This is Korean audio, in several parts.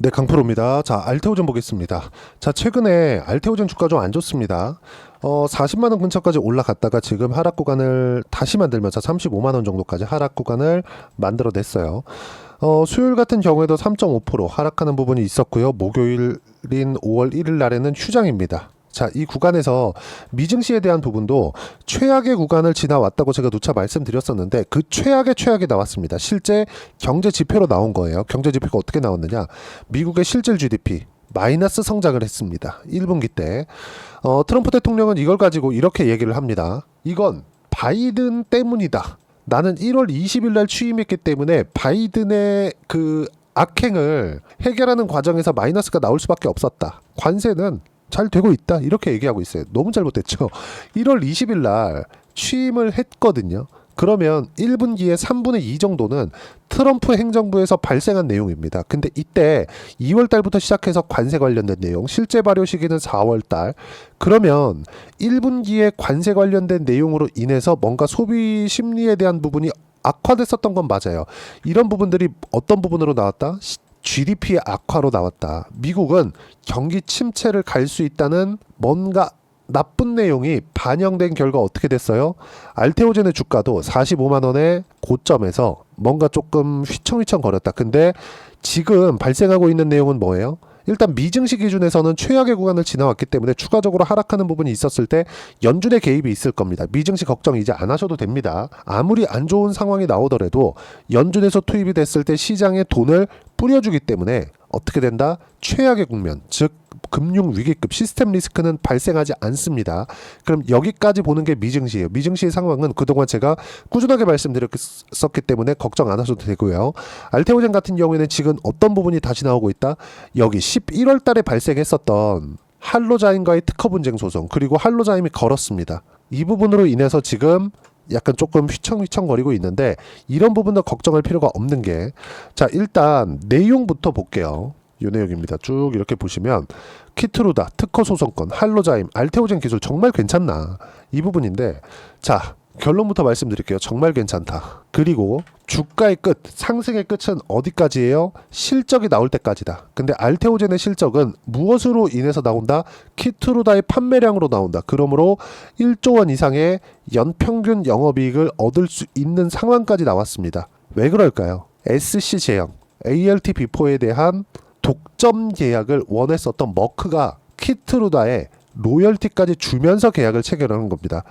네, 강프로입니다. 자, 알테오젠 보겠습니다. 자, 최근에 알테오젠 주가 좀 안 좋습니다. 40만 원 근처까지 올라갔다가 지금 하락 구간을 다시 만들면서 35만 원 정도까지 하락 구간을 만들어냈어요. 수요일 같은 경우에도 3.5% 하락하는 부분이 있었고요. 목요일인 5월 1일 날에는 휴장입니다. 자, 이 구간에서 미증시에 대한 부분도 최악의 구간을 지나왔다고 제가 누차 말씀드렸었는데 그 최악이 나왔습니다. 실제 경제 지표로 나온 거예요. 경제 지표가 어떻게 나왔느냐? 미국의 실질 GDP 마이너스 성장을 했습니다. 1분기 때. 트럼프 대통령은 이걸 가지고 이렇게 얘기를 합니다. 이건 바이든 때문이다. 나는 1월 20일 날 취임했기 때문에 바이든의 그 악행을 해결하는 과정에서 마이너스가 나올 수밖에 없었다. 관세는 잘 되고 있다. 이렇게 얘기하고 있어요. 너무 잘못됐죠. 1월 20일 날 취임을 했거든요. 그러면 1분기의 3분의 2 정도는 트럼프 행정부에서 발생한 내용입니다. 근데 이때 2월 달부터 시작해서 관세 관련된 내용, 실제 발효 시기는 4월 달. 그러면 1분기에 관세 관련된 내용으로 인해서 뭔가 소비 심리에 대한 부분이 악화됐었던 건 맞아요. 이런 부분들이 어떤 부분으로 나왔다? GDP의 악화로 나왔다. 미국은 경기 침체를 갈 수 있다는 뭔가 나쁜 내용이 반영된 결과 어떻게 됐어요? 알테오젠의 주가도 45만 원의 고점에서 뭔가 조금 휘청휘청 거렸다. 근데 지금 발생하고 있는 내용은 뭐예요? 일단 미증시 기준에서는 최악의 구간을 지나왔기 때문에 추가적으로 하락하는 부분이 있었을 때 연준의 개입이 있을 겁니다. 미증시 걱정 이제 안 하셔도 됩니다. 아무리 안 좋은 상황이 나오더라도 연준에서 투입이 됐을 때 시장에 돈을 뿌려주기 때문에 어떻게 된다? 최악의 국면, 즉 금융 위기급 시스템 리스크는 발생하지 않습니다. 그럼 여기까지 보는 게 미증시예요. 미증시의 상황은 그동안 제가 꾸준하게 말씀드렸었기 때문에 걱정 안 하셔도 되고요. 알테오젠 같은 경우에는 지금 어떤 부분이 다시 나오고 있다? 여기 11월 달에 발생했었던 할로자임과의 특허 분쟁 소송, 그리고 할로자임이 걸었습니다. 이 부분으로 인해서 지금 약간 조금 휘청휘청거리고 있는데 이런 부분도 걱정할 필요가 없는 게, 자, 일단 내용부터 볼게요. 이 내용입니다. 쭉 이렇게 보시면 키트루다, 특허 소송권, 할로자임, 알테오젠 기술 정말 괜찮나? 이 부분인데, 자, 결론부터 말씀드릴게요. 정말 괜찮다. 그리고 주가의 끝, 상승의 끝은 어디까지예요? 실적이 나올 때까지다. 근데 알테오젠의 실적은 무엇으로 인해서 나온다? 키트루다의 판매량으로 나온다. 그러므로 1조 원 이상의 연평균 영업이익을 얻을 수 있는 상황까지 나왔습니다. 왜 그럴까요? SC 제형, ALT 비포에 대한 독점 계약을 원했었던 머크가 키트루다에 로열티까지 주면서 계약을 체결하는 겁니다.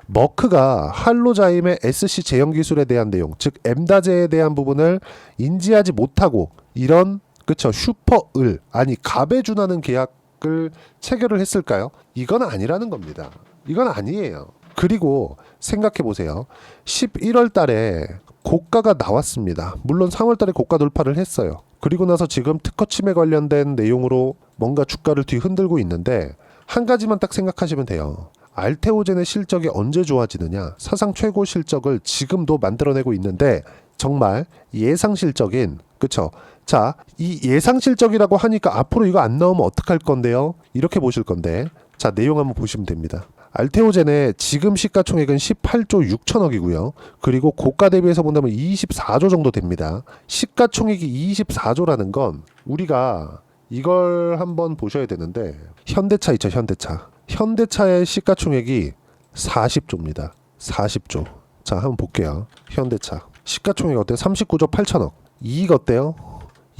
머크가 할로자임의 SC 제형 기술에 대한 내용, 즉 엠다제에 대한 부분을 인지하지 못하고 이런, 그쵸, 슈퍼을, 아니 갑에 준하는 계약을 체결을 했을까요? 이건 아니라는 겁니다. 이건 아니에요. 그리고 생각해 보세요. 11월 달에 고가가 나왔습니다. 물론 3월 달에 고가 돌파를 했어요. 그리고 나서 지금 특허 침해 관련된 내용으로 뭔가 주가를 뒤흔들고 있는데, 한 가지만 딱 생각하시면 돼요. 알테오젠의 실적이 언제 좋아지느냐? 사상 최고 실적을 지금도 만들어내고 있는데 정말 예상 실적인, 그쵸? 자, 이 예상 실적이라고 하니까 앞으로 이거 안 나오면 어떡할 건데요? 이렇게 보실 건데, 자, 내용 한번 보시면 됩니다. 알테오젠의 지금 시가총액은 18조 6천억이고요. 그리고 고가 대비해서 본다면 24조 정도 됩니다. 시가총액이 24조라는 건 우리가 이걸 한번 보셔야 되는데, 현대차 있죠, 현대차. 현대차의 시가총액이 40조입니다. 40조. 자, 한번 볼게요. 현대차. 시가총액 어때요? 39조 8천억. 이익 어때요?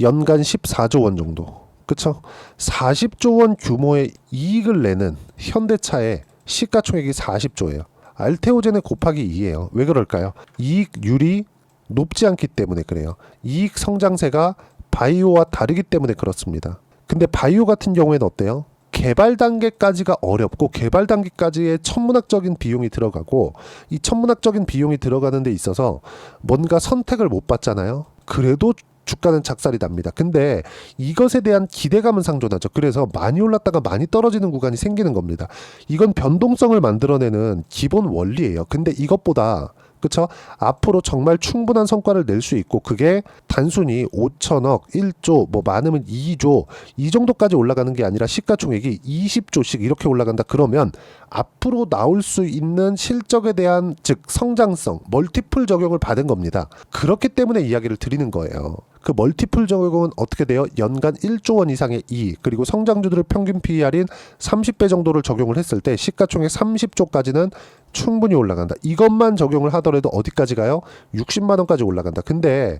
연간 14조 원 정도. 그쵸? 40조 원 규모의 이익을 내는 현대차의 시가총액이 40조예요. 알테오젠의 곱하기 2예요. 왜 그럴까요? 이익률이 높지 않기 때문에 그래요. 이익 성장세가 바이오와 다르기 때문에 그렇습니다. 근데 바이오 같은 경우에는 어때요? 개발 단계까지가 어렵고 개발 단계까지의 천문학적인 비용이 들어가고, 이 천문학적인 비용이 들어가는 데 있어서 뭔가 선택을 못 받잖아요. 그래도 주가는 작살이 납니다. 근데 이것에 대한 기대감은 상존하죠. 그래서 많이 올랐다가 많이 떨어지는 구간이 생기는 겁니다. 이건 변동성을 만들어내는 기본 원리예요. 근데 이것보다, 그쵸? 앞으로 정말 충분한 성과를 낼 수 있고, 그게 단순히 5천억, 1조, 뭐 많으면 2조 이 정도까지 올라가는 게 아니라 시가총액이 20조씩 이렇게 올라간다. 그러면 앞으로 나올 수 있는 실적에 대한, 즉 성장성, 멀티플 적용을 받은 겁니다. 그렇기 때문에 이야기를 드리는 거예요. 그 멀티플 적용은 어떻게 돼요? 연간 1조 원 이상의 이익, 그리고 성장주들의 평균 PER인 30배 정도를 적용을 했을 때 시가총액 30조까지는 충분히 올라간다. 이것만 적용을 하더라도 어디까지 가요? 60만 원까지 올라간다. 근데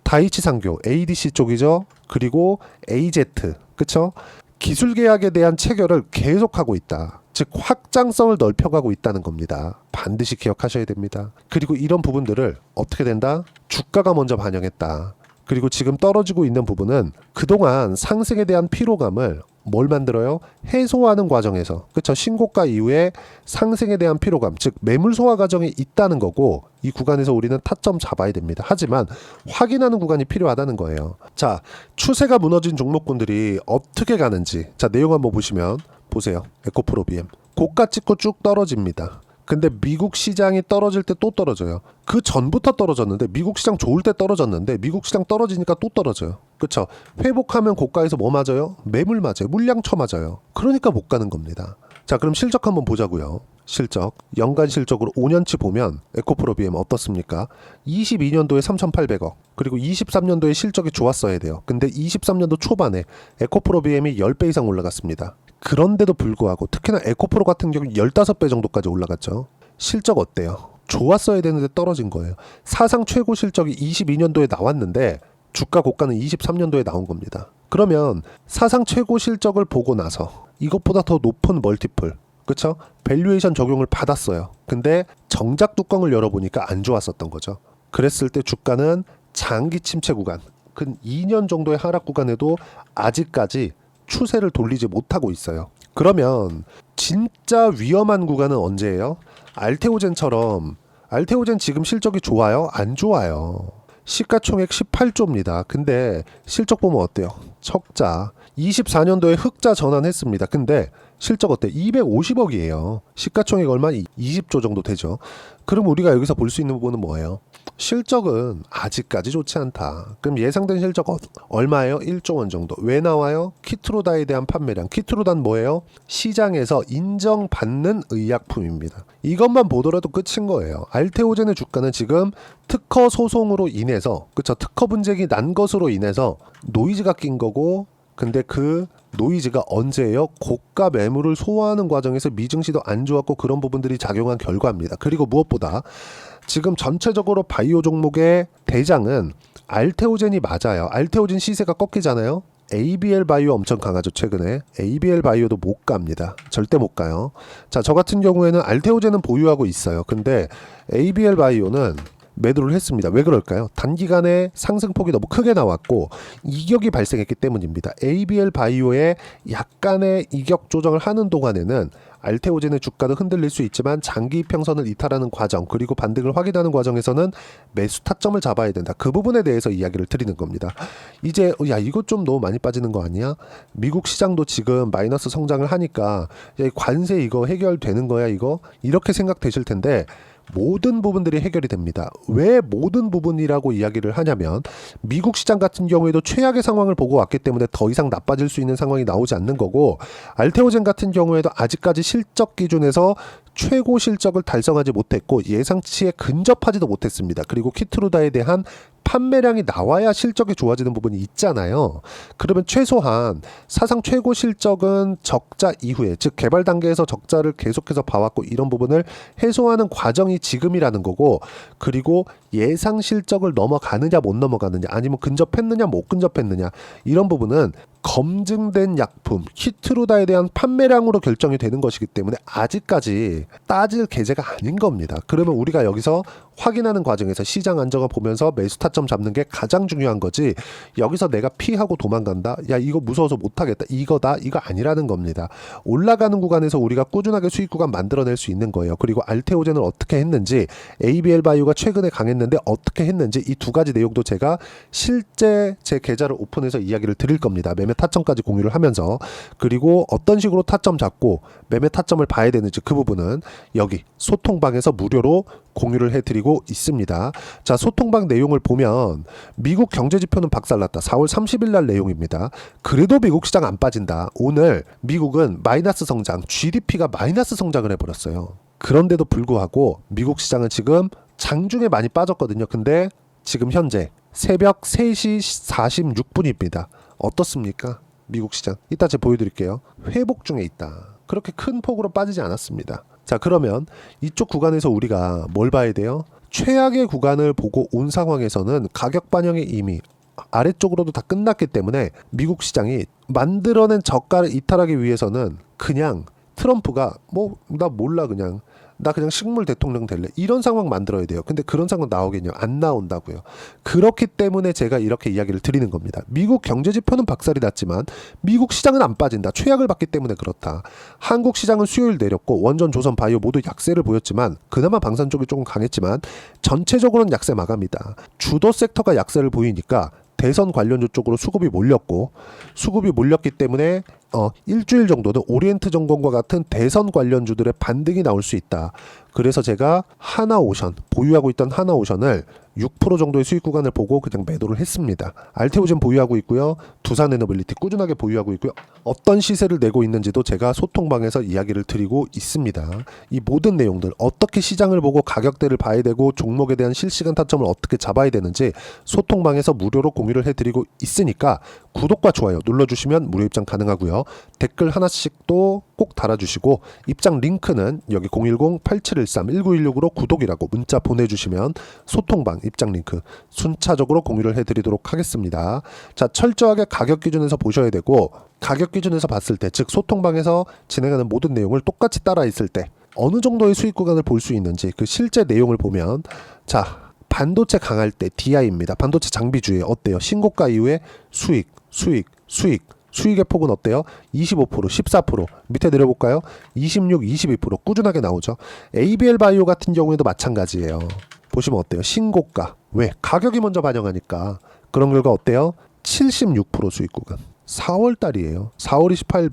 다이치 상교, ADC 쪽이죠. 그리고 AZ, 그쵸? 기술 계약에 대한 체결을 계속하고 있다. 즉 확장성을 넓혀가고 있다는 겁니다. 반드시 기억하셔야 됩니다. 그리고 이런 부분들을 어떻게 된다? 주가가 먼저 반영했다. 그리고 지금 떨어지고 있는 부분은 그동안 상승에 대한 피로감을 뭘 만들어요? 해소하는 과정에서, 그쵸? 신고가 이후에 상승에 대한 피로감, 즉 매물 소화 과정이 있다는 거고, 이 구간에서 우리는 타점 잡아야 됩니다. 하지만 확인하는 구간이 필요하다는 거예요. 자, 추세가 무너진 종목군들이 어떻게 가는지, 자, 내용 한번 보시면 보세요. 에코프로 BM 고가 찍고 쭉 떨어집니다. 근데 미국 시장이 떨어질 때 또 떨어져요. 그 전부터 떨어졌는데, 미국 시장 좋을 때 떨어졌는데 미국 시장 떨어지니까 또 떨어져요. 그쵸? 회복하면 고가에서 뭐 맞아요? 매물 맞아요. 물량 쳐맞아요. 그러니까 못 가는 겁니다. 자, 그럼 실적 한번 보자고요. 실적 연간 실적으로 5년치 보면 에코프로 BM 어떻습니까? 22년도에 3,800억, 그리고 23년도에 실적이 좋았어야 돼요. 근데 23년도 초반에 에코프로 BM이 10배 이상 올라갔습니다. 그런데도 불구하고 특히나 에코프로 같은 경우 15배 정도까지 올라갔죠. 실적 어때요? 좋았어야 되는데 떨어진 거예요. 사상 최고 실적이 22년도에 나왔는데 주가 고가는 23년도에 나온 겁니다. 그러면 사상 최고 실적을 보고 나서 이것보다 더 높은 멀티플, 그쵸? 밸류에이션 적용을 받았어요. 근데 정작 뚜껑을 열어보니까 안 좋았었던 거죠. 그랬을 때 주가는 장기 침체 구간, 근 2년 정도의 하락 구간에도 아직까지 추세를 돌리지 못하고 있어요. 그러면 진짜 위험한 구간은 언제예요? 알테오젠처럼. 알테오젠 지금 실적이 좋아요? 안 좋아요. 시가총액 18조입니다. 근데 실적 보면 어때요? 적자. 24년도에 흑자 전환했습니다. 근데 실적 어때? 250억이에요. 시가총액 얼마? 20조 정도 되죠. 그럼 우리가 여기서 볼 수 있는 부분은 뭐예요? 실적은 아직까지 좋지 않다. 그럼 예상된 실적 얼마예요? 1조 원 정도. 왜 나와요? 키트로다에 대한 판매량. 키트로다는 뭐예요? 시장에서 인정받는 의약품입니다. 이것만 보더라도 끝인 거예요. 알테오젠의 주가는 지금 특허 소송으로 인해서, 그쵸? 특허 분쟁이 난 것으로 인해서 노이즈가 낀 거고, 근데 그 노이즈가 언제예요? 고가 매물을 소화하는 과정에서 미증시도 안 좋았고 그런 부분들이 작용한 결과입니다. 그리고 무엇보다 지금 전체적으로 바이오 종목의 대장은 알테오젠이 맞아요. 알테오젠 시세가 꺾이잖아요. ABL 바이오 엄청 강하죠. 최근에 ABL 바이오도 못 갑니다. 절대 못 가요. 자, 저 같은 경우에는 알테오젠은 보유하고 있어요. 근데 ABL 바이오는 매도를 했습니다. 왜 그럴까요? 단기간에 상승폭이 너무 크게 나왔고 이격이 발생했기 때문입니다. ABL 바이오의 약간의 이격 조정을 하는 동안에는 알테오젠의 주가도 흔들릴 수 있지만 장기 이평선을 이탈하는 과정, 그리고 반등을 확인하는 과정에서는 매수 타점을 잡아야 된다. 그 부분에 대해서 이야기를 드리는 겁니다. 이제 야, 이거 좀 너무 많이 빠지는 거 아니야? 미국 시장도 지금 마이너스 성장을 하니까 야, 관세 이거 해결되는 거야 이거? 이렇게 생각되실 텐데 모든 부분들이 해결이 됩니다. 왜 모든 부분이라고 이야기를 하냐면 미국 시장 같은 경우에도 최악의 상황을 보고 왔기 때문에 더 이상 나빠질 수 있는 상황이 나오지 않는 거고, 알테오젠 같은 경우에도 아직까지 실적 기준에서 최고 실적을 달성하지 못했고 예상치에 근접하지도 못했습니다. 그리고 키트루다에 대한 판매량이 나와야 실적이 좋아지는 부분이 있잖아요. 그러면 최소한 사상 최고 실적은 적자 이후에, 즉 개발 단계에서 적자를 계속해서 봐왔고 이런 부분을 해소하는 과정이 지금이라는 거고, 그리고 예상 실적을 넘어가느냐 못 넘어가느냐, 아니면 근접했느냐 못 근접했느냐, 이런 부분은 검증된 약품 키트루다에 대한 판매량으로 결정이 되는 것이기 때문에 아직까지 따질 계제가 아닌 겁니다. 그러면 우리가 여기서 확인하는 과정에서 시장 안정을 보면서 매수 타점 잡는 게 가장 중요한 거지, 여기서 내가 피하고 도망간다, 야 이거 무서워서 못하겠다, 이거다, 이거 아니라는 겁니다. 올라가는 구간에서 우리가 꾸준하게 수익 구간 만들어낼 수 있는 거예요. 그리고 알테오젠을 어떻게 했는지, ABL 바이오가 최근에 강했는데 어떻게 했는지, 이 두 가지 내용도 제가 실제 제 계좌를 오픈해서 이야기를 드릴 겁니다. 매매 타점까지 공유를 하면서, 그리고 어떤 식으로 타점 잡고 매매 타점을 봐야 되는지 그 부분은 여기 소통방에서 무료로 공유를 해드리고 있습니다. 자, 소통방 내용을 보면 미국 경제지표는 박살났다. 4월 30일 날 내용입니다. 그래도 미국 시장 안 빠진다. 오늘 미국은 마이너스 성장, GDP가 마이너스 성장을 해버렸어요. 그런데도 불구하고 미국 시장은 지금 장중에 많이 빠졌거든요. 근데 지금 현재 새벽 3시 46분입니다. 어떻습니까? 미국 시장. 이따 제가 보여드릴게요. 회복 중에 있다. 그렇게 큰 폭으로 빠지지 않았습니다. 자, 그러면 이쪽 구간에서 우리가 뭘 봐야 돼요? 최악의 구간을 보고 온 상황에서는 가격 반영이 이미 아래쪽으로도 다 끝났기 때문에 미국 시장이 만들어낸 저가를 이탈하기 위해서는 그냥 트럼프가 나 몰라 나 그냥 식물 대통령 될래 이런 상황 만들어야 돼요. 근데 그런 상황 나오겠냐? 안 나온다고요. 그렇기 때문에 제가 이렇게 이야기를 드리는 겁니다. 미국 경제지표는 박살이 났지만 미국 시장은 안 빠진다. 최악을 봤기 때문에 그렇다. 한국 시장은 수요일 내렸고 원전, 조선, 바이오 모두 약세를 보였지만 그나마 방산 쪽이 조금 강했지만 전체적으로는 약세 마감이다. 주도 섹터가 약세를 보이니까 대선 관련주 쪽으로 수급이 몰렸기 때문에 일주일 정도는 오리엔트 정권과 같은 대선 관련주들의 반등이 나올 수 있다. 그래서 제가 하나오션, 보유하고 있던 하나오션을 6% 정도의 수익 구간을 보고 그냥 매도를 했습니다. 알테오젠 보유하고 있고요. 두산에너빌리티 꾸준하게 보유하고 있고요. 어떤 시세를 내고 있는지도 제가 소통방에서 이야기를 드리고 있습니다. 이 모든 내용들 어떻게 시장을 보고 가격대를 봐야 되고 종목에 대한 실시간 타점을 어떻게 잡아야 되는지 소통방에서 무료로 공유를 해드리고 있으니까 구독과 좋아요 눌러주시면 무료 입장 가능하고요. 댓글 하나씩 또 꼭 달아주시고 입장 링크는 여기 010-8713-1916으로 구독이라고 문자 보내주시면 소통방 입장 링크 순차적으로 공유를 해드리도록 하겠습니다. 자, 철저하게 가격 기준에서 보셔야 되고 가격 기준에서 봤을 때 즉 소통방에서 진행하는 모든 내용을 똑같이 따라 있을 때 어느 정도의 수익 구간을 볼 수 있는지 그 실제 내용을 보면 자, 반도체 강할 때 DI입니다. 반도체 장비주에 어때요? 신고가 이후에 수익의 폭은 어때요? 25%, 14%. 밑에 내려볼까요? 26, 22% 꾸준하게 나오죠. ABL 바이오 같은 경우에도 마찬가지예요. 보시면 어때요? 신고가. 왜? 가격이 먼저 반영하니까. 그런 결과 어때요? 76% 수익 구간. 4월 달이에요. 4월 28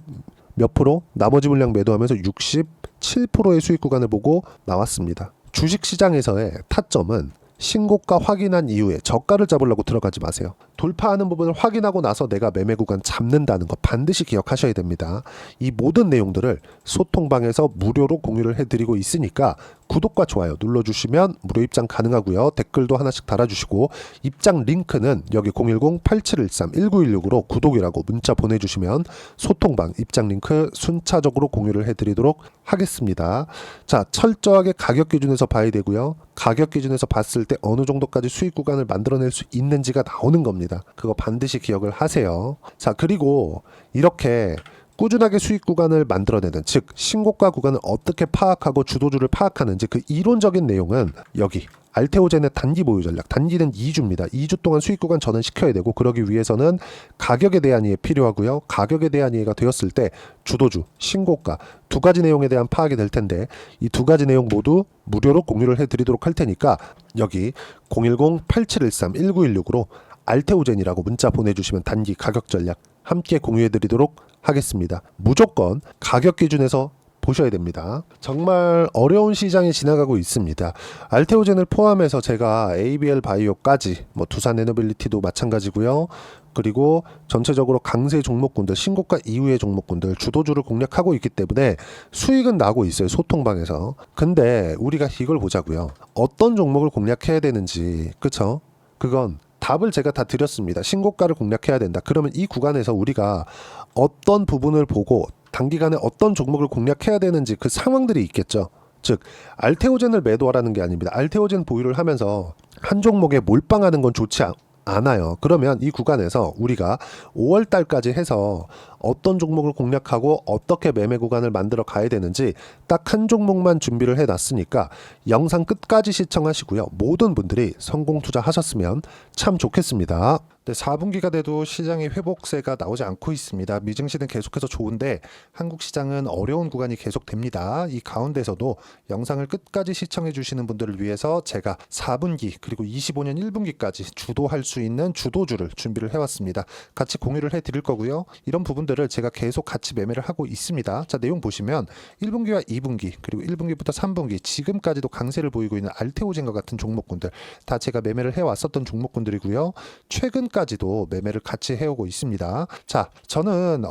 몇 프로? 나머지 물량 매도하면서 67%의 수익 구간을 보고 나왔습니다. 주식시장에서의 타점은 신고가 확인한 이후에 저가를 잡으려고 들어가지 마세요. 돌파하는 부분을 확인하고 나서 내가 매매 구간 잡는다는 거 반드시 기억하셔야 됩니다. 이 모든 내용들을 소통방에서 무료로 공유를 해드리고 있으니까 구독과 좋아요 눌러주시면 무료 입장 가능하고요. 댓글도 하나씩 달아주시고 입장 링크는 여기 010-8713-1916으로 구독이라고 문자 보내주시면 소통방 입장 링크 순차적으로 공유를 해드리도록 하겠습니다. 자, 철저하게 가격 기준에서 봐야 되고요. 가격 기준에서 봤을 때 어느 정도까지 수익 구간을 만들어낼 수 있는지가 나오는 겁니다. 그거 반드시 기억을 하세요. 자, 그리고 이렇게 꾸준하게 수익 구간을 만들어내는 즉 신고가 구간을 어떻게 파악하고 주도주를 파악하는지 그 이론적인 내용은 여기 알테오젠의 단기 보유 전략, 단기는 2주입니다. 2주 동안 수익 구간 전환시켜야 되고 그러기 위해서는 가격에 대한 이해 필요하고요. 가격에 대한 이해가 되었을 때 주도주, 신고가 두 가지 내용에 대한 파악이 될 텐데 이 두 가지 내용 모두 무료로 공유를 해드리도록 할 테니까 여기 010-8713-1916으로 알테오젠이라고 문자 보내주시면 단기 가격 전략 함께 공유해드리도록 하겠습니다. 무조건 가격 기준에서 보셔야 됩니다. 정말 어려운 시장이 지나가고 있습니다. 알테오젠을 포함해서 제가 ABL 바이오까지 두산에너빌리티도 마찬가지고요. 그리고 전체적으로 강세 종목군들, 신고가 이후의 종목군들 주도주를 공략하고 있기 때문에 수익은 나고 있어요. 소통방에서. 근데 우리가 이걸 보자고요. 어떤 종목을 공략해야 되는지, 그쵸? 그건 답을 제가 다 드렸습니다. 신고가를 공략해야 된다. 그러면 이 구간에서 우리가 어떤 부분을 보고 단기간에 어떤 종목을 공략해야 되는지 그 상황들이 있겠죠. 즉 알테오젠을 매도하라는 게 아닙니다. 알테오젠 보유를 하면서 한 종목에 몰빵하는 건 좋지 않아요. 그러면 이 구간에서 우리가 5월 달까지 해서 어떤 종목을 공략하고 어떻게 매매 구간을 만들어 가야 되는지 딱 한 종목만 준비를 해놨으니까 영상 끝까지 시청하시고요. 모든 분들이 성공 투자하셨으면 참 좋겠습니다. 네, 4분기가 돼도 시장의 회복세가 나오지 않고 있습니다. 미증시는 계속해서 좋은데 한국 시장은 어려운 구간이 계속됩니다. 이 가운데서도 영상을 끝까지 시청해 주시는 분들을 위해서 제가 4분기 그리고 25년 1분기까지 주도할 수 있는 주도주를 준비를 해왔습니다. 같이 공유를 해드릴 거고요. 이런 부분들을 제가 계속 같이 매매를 하고 있습니다. 자, 내용 보시면 1분기와 2분기 그리고 1분기부터 3분기 지금까지도 강세를 보이고 있는 알테오젠과 같은 종목군들 다 제가 매매를 해왔었던 종목군들이고요. 최근 지금까지도 매매를 같이 해오고 있습니다. 자, 저는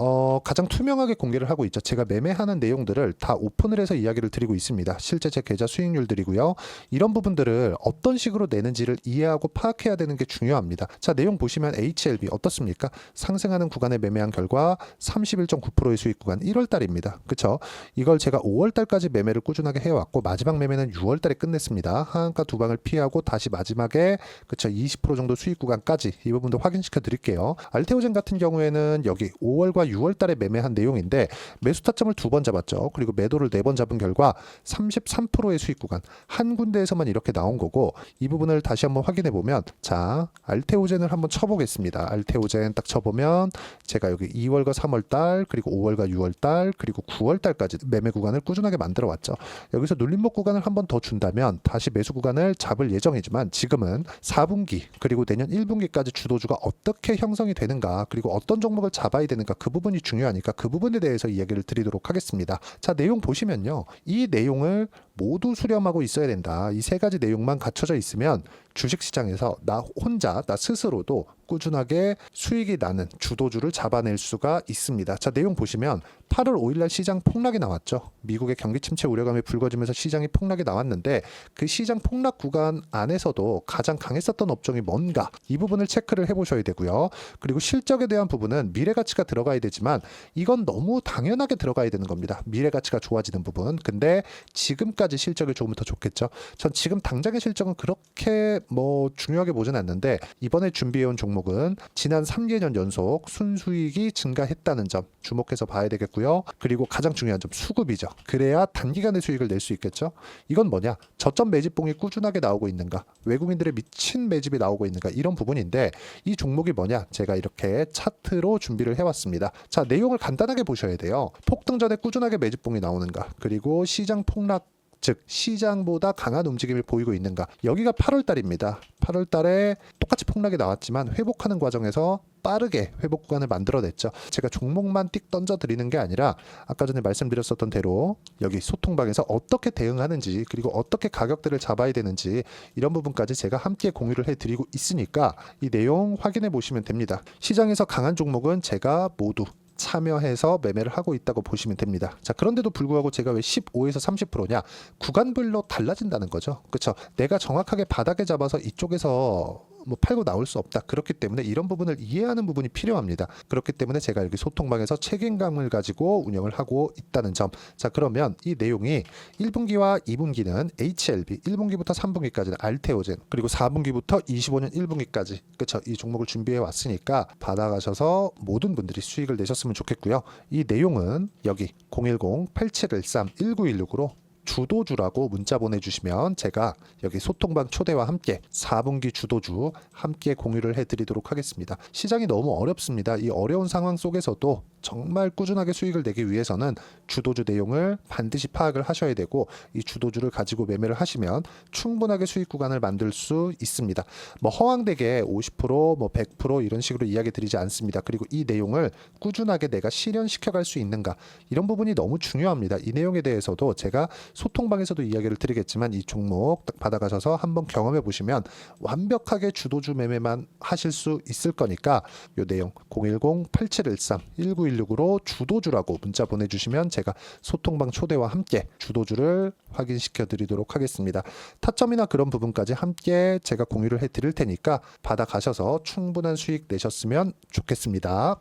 가장 투명하게 공개를 하고 있죠. 제가 매매하는 내용들을 다 오픈을 해서 이야기를 드리고 있습니다. 실제 제 계좌 수익률들이고요. 이런 부분들을 어떤 식으로 내는지를 이해하고 파악해야 되는 게 중요합니다. 자, 내용 보시면 HLB 어떻습니까? 상승하는 구간에 매매한 결과 31.9%의 수익 구간 1월 달입니다. 그쵸? 이걸 제가 5월 달까지 매매를 꾸준하게 해왔고 마지막 매매는 6월 달에 끝냈습니다. 하한가 두 방을 피하고 다시 마지막에 그쵸 20% 정도 수익 구간까지 이 부분도 확인시켜 드릴게요. 알테오젠 같은 경우에는 여기 5월과 6월 달에 매매한 내용인데 매수 타점을 2번 잡았죠. 그리고 매도를 4번 잡은 결과 33%의 수익 구간 한 군데에서만 이렇게 나온 거고 이 부분을 다시 한번 확인해 보면 자 알테오젠을 한번 쳐보겠습니다. 알테오젠 딱 쳐보면 제가 여기 2월과 3월 달 그리고 5월과 6월 달 그리고 9월 달까지 매매 구간을 꾸준하게 만들어 왔죠. 여기서 눌림목 구간을 한번 더 준다면 다시 매수 구간을 잡을 예정이지만 지금은 4분기 그리고 내년 1분기까지 주도주가 어떻게 형성이 되는가 그리고 어떤 종목을 잡아야 되는가 그 부분이 중요하니까 그 부분에 대해서 이야기를 드리도록 하겠습니다. 자, 내용 보시면요. 이 내용을 모두 수렴하고 있어야 된다. 이 세 가지 내용만 갖춰져 있으면 주식시장에서 나 혼자 나 스스로도 꾸준하게 수익이 나는 주도주를 잡아낼 수가 있습니다. 자, 내용 보시면 8월 5일날 시장 폭락이 나왔죠. 미국의 경기 침체 우려감이 불거지면서 시장이 폭락이 나왔는데 그 시장 폭락 구간 안에서도 가장 강했었던 업종이 뭔가 이 부분을 체크를 해보셔야 되고요. 그리고 실적에 대한 부분은 미래가치가 들어가야 되지만 이건 너무 당연하게 들어가야 되는 겁니다. 미래가치가 좋아지는 부분. 근데 지금까지 실적이 조금 더 좋겠죠. 전 지금 당장의 실적은 그렇게 중요하게 보진 않는데 이번에 준비해온 종목은 지난 3개년 연속 순수익이 증가했다는 점 주목해서 봐야 되겠고요. 그리고 가장 중요한 점 수급이죠. 그래야 단기간에 수익을 낼 수 있겠죠. 이건 뭐냐? 저점 매집봉이 꾸준하게 나오고 있는가? 외국인들의 미친 매집이 나오고 있는가? 이런 부분인데 이 종목이 뭐냐? 제가 이렇게 차트로 준비를 해왔습니다. 자, 내용을 간단하게 보셔야 돼요. 폭등 전에 꾸준하게 매집봉이 나오는가? 그리고 시장 폭락 즉 시장보다 강한 움직임을 보이고 있는가. 여기가 8월 달입니다. 8월 달에 똑같이 폭락이 나왔지만 회복하는 과정에서 빠르게 회복 구간을 만들어냈죠. 제가 종목만 띡 던져드리는 게 아니라 아까 전에 말씀드렸었던 대로 여기 소통방에서 어떻게 대응하는지 그리고 어떻게 가격대를 잡아야 되는지 이런 부분까지 제가 함께 공유를 해드리고 있으니까 이 내용 확인해 보시면 됩니다. 시장에서 강한 종목은 제가 모두 참여해서 매매를 하고 있다고 보시면 됩니다. 자, 그런데도 불구하고 제가 왜 15에서 30%냐? 구간별로 달라진다는 거죠. 그렇죠? 내가 정확하게 바닥에 잡아서 이쪽에서 팔고 나올 수 없다. 그렇기 때문에 이런 부분을 이해하는 부분이 필요합니다. 그렇기 때문에 제가 여기 소통방에서 책임감을 가지고 운영을 하고 있다는 점. 자, 그러면 이 내용이 1분기와 2분기는 HLB, 1분기부터 3분기까지는 알테오젠, 그리고 4분기부터 25년 1분기까지 그렇죠? 이 종목을 준비해 왔으니까 받아가셔서 모든 분들이 수익을 내셨으면 좋겠고요. 이 내용은 여기 010-8713-1916으로 주도주라고 문자 보내주시면 제가 여기 소통방 초대와 함께 4분기 주도주 함께 공유를 해드리도록 하겠습니다. 시장이 너무 어렵습니다. 이 어려운 상황 속에서도 정말 꾸준하게 수익을 내기 위해서는 주도주 내용을 반드시 파악을 하셔야 되고 이 주도주를 가지고 매매를 하시면 충분하게 수익 구간을 만들 수 있습니다. 허황되게 50%, 100% 이런 식으로 이야기 드리지 않습니다. 그리고 이 내용을 꾸준하게 내가 실현시켜갈 수 있는가 이런 부분이 너무 중요합니다. 이 내용에 대해서도 제가 소통방에서도 이야기를 드리겠지만 이 종목 딱 받아가셔서 한번 경험해 보시면 완벽하게 주도주 매매만 하실 수 있을 거니까 이 내용 010-8713-1916으로 주도주라고 문자 보내주시면 제가 소통방 초대와 함께 주도주를 확인시켜 드리도록 하겠습니다. 타점이나 그런 부분까지 함께 제가 공유를 해 드릴 테니까 받아가셔서 충분한 수익 내셨으면 좋겠습니다.